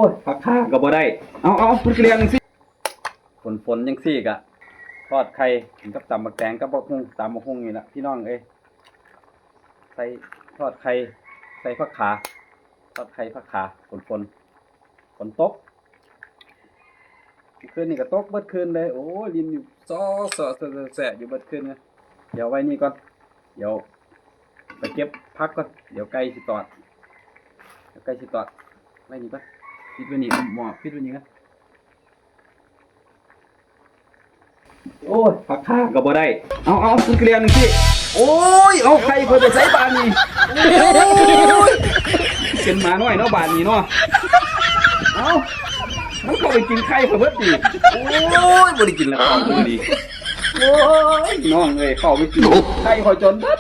โอ้ยผักข้าก็บ่ได้เอาพุ่นเกลียงจังซี่ฝนจังซี่กะทอดไข่กินกับตำบักแตงกับบักฮุ่งตำบักฮุ่งนี่ล่ะพี่น้องเอ้ยใส่ทอดไข่ใส่ผักขาทอดไข่ผักขาฝนตกคืนนี้ก็ตกเบิดคืนเลยโอ้ยลินอยู่แสะอยู่เบิดคืนนะเดี๋ยวไว้นี่ก่อนเดี๋ยวไปเก็บพักก่อนเดี๋ยวไก่สิตอดไว้นี่ก่อนปิดไว้นี่หม้อปิดไว้นี่กันโอ้ยผักข้าก็บ่ได้เอาคุณเกลียงจังซี่โอ้ยเอาไข่เพิ่นไปใส่บานนี่โอ้ยเป็นหมาน้อยเนาะบานนี่เนาะเอามันเข้าไปกินไข่เพิ่นเบิดดิโอ้ยบ่ได้กินแล้วเข้าบ่ดีโอ้ยน้องเอ้ยเข้าไปกินไข่ขอจนเบิด